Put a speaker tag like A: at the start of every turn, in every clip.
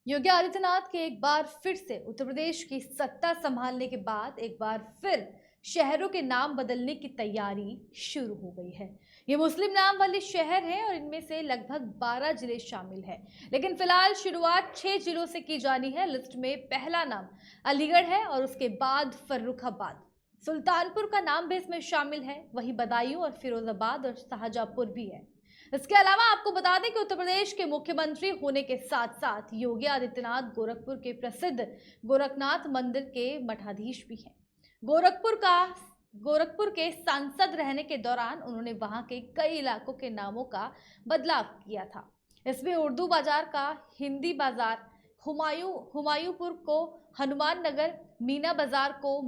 A: योगी आदित्यनाथ के एक बार फिर से उत्तर प्रदेश की सत्ता संभालने के बाद एक बार फिर शहरों के नाम बदलने की तैयारी शुरू हो गई है। ये मुस्लिम नाम वाले शहर हैं और इनमें से लगभग 12 जिले शामिल हैं। लेकिन फिलहाल शुरुआत 6 जिलों से की जानी है। लिस्ट में पहला नाम अलीगढ़ है और उसके बाद फर्रुखाबाद, सुल्तानपुर का नाम भी इसमें शामिल है। वहीं बदायूं और फिरोजाबाद और शाहजहांपुर भी है। इसके अलावा आपको बता दें कि उत्तर प्रदेश के मुख्यमंत्री होने के साथ साथ योगी आदित्यनाथ गोरखपुर के प्रसिद्ध गोरखनाथ मंदिर के मठाधीश भी हैं। गोरखपुर के सांसद रहने के दौरान उन्होंने वहां के कई इलाकों के नामों का बदलाव किया था। इसमें उर्दू बाजार का हिंदी बाजार, हुमायूंपुर को हनुमान नगर, मीना बाजार को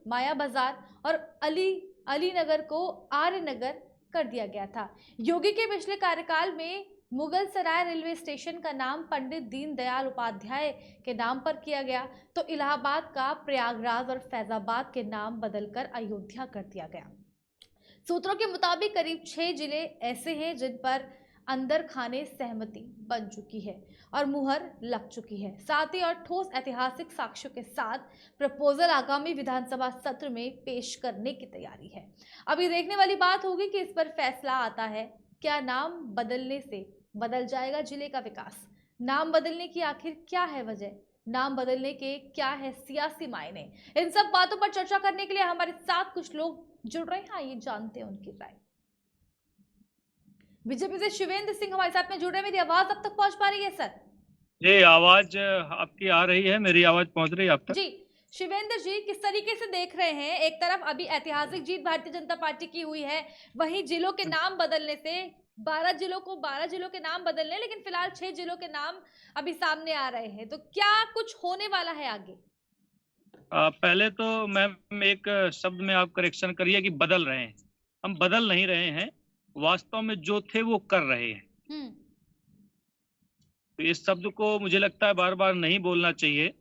A: माया बाजार और अली नगर को आर्य नगर कर दिया गया था। योगी के पिछले कार्यकाल में मुगल सराय रेलवे स्टेशन का नाम पंडित दीनदयाल उपाध्याय के नाम पर किया गया, तो इलाहाबाद का प्रयागराज और फैजाबाद के नाम बदलकर अयोध्या कर दिया गया। सूत्रों के मुताबिक करीब 6 जिले ऐसे हैं जिन पर अंदर खाने सहमति बन चुकी है और मुहर लग चुकी है। साथ ही और ठोस ऐतिहासिक साक्ष्यों के साथ प्रपोजल आगामी विधानसभा सत्र में पेश करने की तैयारी है। अभी देखने वाली बात होगी कि इस पर फैसला आता है। क्या नाम बदलने से बदल जाएगा जिले का विकास? नाम बदलने की आखिर क्या है वजह? नाम बदलने के क्या है सियासी मायने? इन सब बातों पर चर्चा करने के लिए हमारे साथ कुछ लोग जुड़ रहे हैं। आइए जानते हैं उनकी राय। बीजेपी से शिवेंद्र सिंह हमारे साथ में जुड़ रहे हैं। मेरी आवाज अब तक पहुंच पा रही है सर?
B: ये आवाज आपकी आ रही है, मेरी आवाज पहुंच रही है आप तक?
A: जी शिवेंद्र जी, किस तरीके से देख रहे हैं? एक तरफ अभी ऐतिहासिक जीत भारतीय जनता पार्टी की हुई है, वहीं जिलों के नाम बदलने से 12 जिलों के नाम बदलने, लेकिन फिलहाल 6 जिलों के नाम अभी सामने आ रहे हैं, तो क्या कुछ होने वाला है आगे?
B: पहले तो मैम एक शब्द में आप करेक्शन करिए कि बदल रहे हैं। हम बदल नहीं रहे हैं, वास्तव में जो थे वो कर रहे हैं। तो इस शब्द को मुझे लगता है बार बार नहीं बोलना चाहिए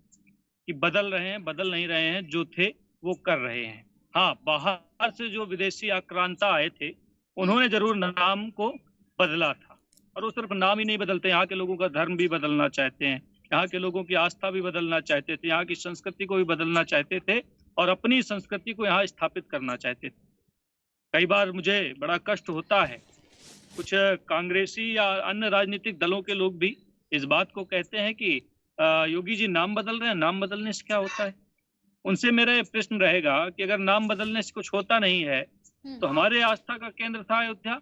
B: कि बदल रहे हैं, बदल नहीं रहे हैं, जो थे वो कर रहे हैं। हाँ, बाहर से जो विदेशी आक्रांता आए थे उन्होंने जरूर नाम को बदला था, और वो सिर्फ नाम ही नहीं बदलते, यहाँ के लोगों का धर्म भी बदलना चाहते हैं, यहाँ के लोगों की आस्था भी बदलना चाहते थे, यहाँ की संस्कृति को भी बदलना चाहते थे और अपनी संस्कृति को यहाँ स्थापित करना चाहते थे। कई बार मुझे बड़ा कष्ट होता है, कुछ कांग्रेसी या अन्य राजनीतिक दलों के लोग भी इस बात को कहते हैं कि योगी जी नाम बदल रहे हैं, नाम बदलने से क्या होता है। उनसे मेरा प्रश्न रहेगा कि अगर नाम बदलने से कुछ होता नहीं है तो हमारे आस्था का केंद्र था अयोध्या,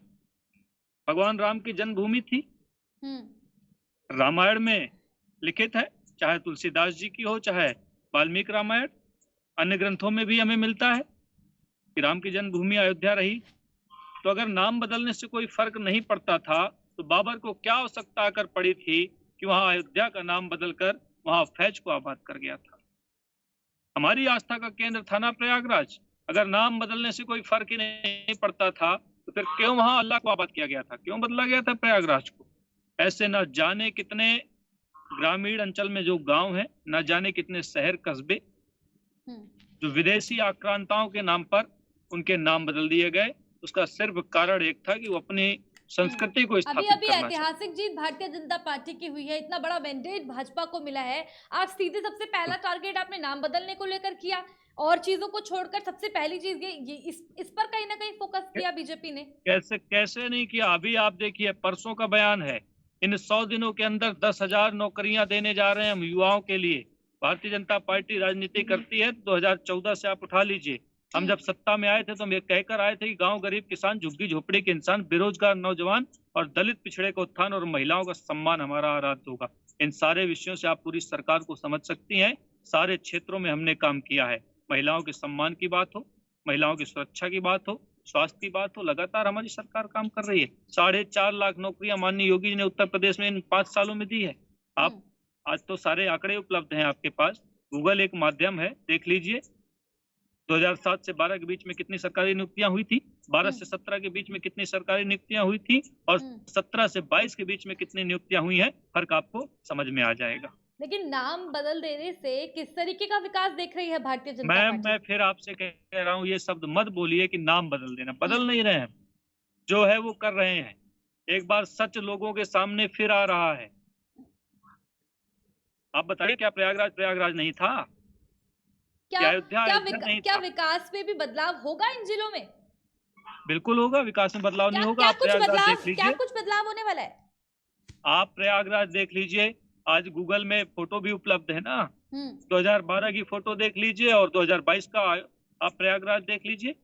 B: भगवान राम की जन्मभूमि थी, रामायण में लिखित है, चाहे तुलसीदास जी की हो चाहे वाल्मीकि रामायण, अन्य ग्रंथों में भी हमें मिलता है कि राम की जन्मभूमि अयोध्या रही। तो अगर नाम बदलने से कोई फर्क नहीं पड़ता था तो बाबर को क्या आवश्यकता आकर पड़ी थी कि वहां अयोध्या का नाम बदलकर वहां फैज को आबाद कर गया था। हमारी आस्था का केंद्र था ना प्रयागराज। अगर नाम बदलने से कोई फर्क ही नहीं पड़ता था तो फिर क्यों वहां अल्लाह को आबाद किया गया था, क्यों बदला गया था प्रयागराज को? ऐसे न जाने कितने ग्रामीण अंचल में जो गांव है, न जाने कितने शहर कस्बे जो विदेशी आक्रांताओं के नाम पर उनके नाम बदल दिए गए। उसका सिर्फ कारण एक था कि वो अपनी संस्कृति को स्थापित
A: अभी ऐतिहासिक जीत भारतीय जनता पार्टी की हुई है, इतना बड़ा मैंडेट भाजपा को मिला है, आप सीधे सबसे पहला टारगेट आपने नाम बदलने को लेकर किया और चीजों को छोड़कर सबसे पहली चीज ये इस पर कहीं ना कहीं फोकस किया बीजेपी ने।
B: कैसे नहीं किया? अभी आप देखिए, परसों का बयान है, इन 100 दिनों के अंदर 10,000 नौकरियां देने जा रहे हैं हम युवाओं के लिए। भारतीय जनता पार्टी राजनीति करती है 2014 से आप उठा लीजिए। हम जब सत्ता में आए थे तो हम ये कहकर आए थे कि गांव, गरीब, किसान, झुग्गी झोपड़ी के इंसान, बेरोजगार नौजवान और दलित पिछड़े का उत्थान और महिलाओं का सम्मान हमारा आराध्य होगा। इन सारे विषयों से आप पूरी सरकार को समझ सकती हैं। सारे क्षेत्रों में हमने काम किया है। महिलाओं के सम्मान की बात हो, महिलाओं की सुरक्षा की बात हो, स्वास्थ्य की बात हो, लगातार हमारी सरकार काम कर रही है। 4.5 लाख नौकरियां माननीय योगी जी ने उत्तर प्रदेश में इन 5 सालों में दी है। आप आज तो सारे आंकड़े उपलब्ध हैं आपके पास, गूगल एक माध्यम है, देख लीजिए। 2007 से 12 के बीच में कितनी सरकारी नियुक्तियां हुई थी, 12 से 17 के बीच में कितनी सरकारी नियुक्तियां हुई थी और 17 से 22 के बीच में कितनी नियुक्तियां हुई हैं, फर्क आपको समझ में आ जाएगा।
A: लेकिन नाम बदल देने से किस तरीके का विकास देख रही है भारतीय जनता पार्टी?
B: मैं फिर आपसे कह रहा हूँ, ये शब्द मत बोलिए कि नाम बदल देना। बदल नहीं रहे हैं, जो है वो कर रहे हैं। एक बार सच लोगों के सामने फिर आ रहा है। आप बताइए, क्या प्रयागराज प्रयागराज नहीं था? क्या अयोध्या अयोध्या नहीं
A: क्या
B: था?
A: विकास में भी बदलाव होगा इन जिलों में?
B: बिल्कुल होगा, विकास में बदलाव नहीं होगा। आप प्रयागराज देख
A: क्या
B: लीजिए,
A: कुछ बदलाव होने वाला है?
B: आप प्रयागराज देख लीजिए। आज गूगल में फोटो भी उपलब्ध है ना। 2012 की फोटो देख लीजिए और 2022 का आप प्रयागराज देख लीजिए।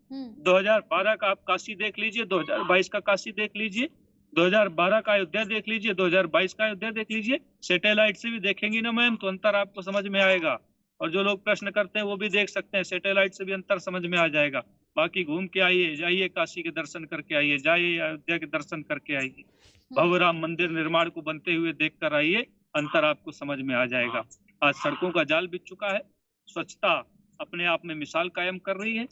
B: 2012 का आप काशी देख लीजिए, 2022 का काशी देख लीजिए, 2012 का अयोध्या देख लीजिए, 2022 का अयोध्या देख लीजिए। सैटेलाइट से भी देखेंगी ना मैम, तो अंतर आपको समझ में आएगा। और जो लोग प्रश्न करते हैं वो भी देख सकते हैं, सैटेलाइट से भी अंतर समझ में आ जाएगा। बाकी घूम के आइए, जाइए काशी के दर्शन करके आइए, जाइए अयोध्या के दर्शन करके आइए, भव्य राम मंदिर निर्माण को बनते हुए देख कर आइए, अंतर आपको समझ में आ जाएगा। आज सड़कों का जाल बिछ चुका है, स्वच्छता अपने आप में मिसाल कायम कर रही है।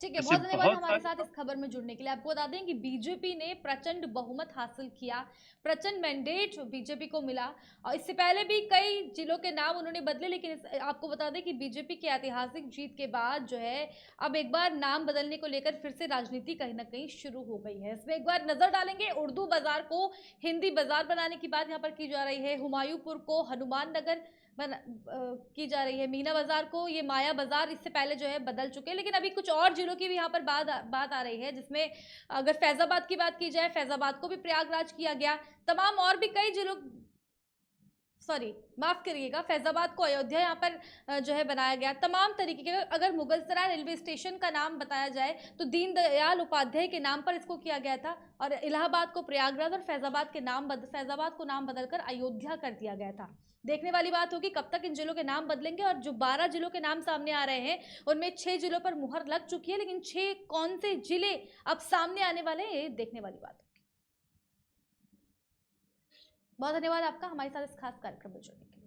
A: ठीक है, बहुत धन्यवाद हमारे साथ इस खबर में जुड़ने के लिए। आपको बता दें कि बीजेपी ने प्रचंड बहुमत हासिल किया, प्रचंड मैंडेट बीजेपी को मिला और इससे पहले भी कई जिलों के नाम उन्होंने बदले, लेकिन आपको बता दें कि बीजेपी की ऐतिहासिक जीत के बाद जो है अब एक बार नाम बदलने को लेकर फिर से राजनीति कहीं ना कहीं शुरू हो गई है। इसमें एक बार नजर डालेंगे, उर्दू बाजार को हिंदी बाजार बनाने की बात यहाँ पर की जा रही है, हुमायूंपुर को हनुमान नगर की जा रही है, मीना बाजार को ये माया बाजार इससे पहले जो है बदल चुके हैं। लेकिन अभी कुछ और जिलों की भी यहाँ पर बात आ रही है, जिसमें अगर फैजाबाद की बात की जाए, फैजाबाद को भी प्रयागराज किया गया। तमाम और भी कई जिलों, सॉरी माफ करिएगा, फैजाबाद को अयोध्या यहाँ पर जो है बनाया गया। तमाम तरीके के, अगर मुगलसराय रेलवे स्टेशन का नाम बताया जाए तो दीनदयाल उपाध्याय के नाम पर इसको किया गया था और इलाहाबाद को प्रयागराज और फैजाबाद को नाम बदलकर अयोध्या कर दिया गया था। देखने वाली बात होगी कब तक इन जिलों के नाम बदलेंगे। और जो 12 जिलों के नाम सामने आ रहे हैं उनमें 6 जिलों पर मुहर लग चुकी है, लेकिन 6 कौन से जिले अब सामने आने वाले हैं ये देखने वाली बात होगी। बहुत धन्यवाद आपका हमारे साथ इस खास कार्यक्रम में जुड़ने के लिए।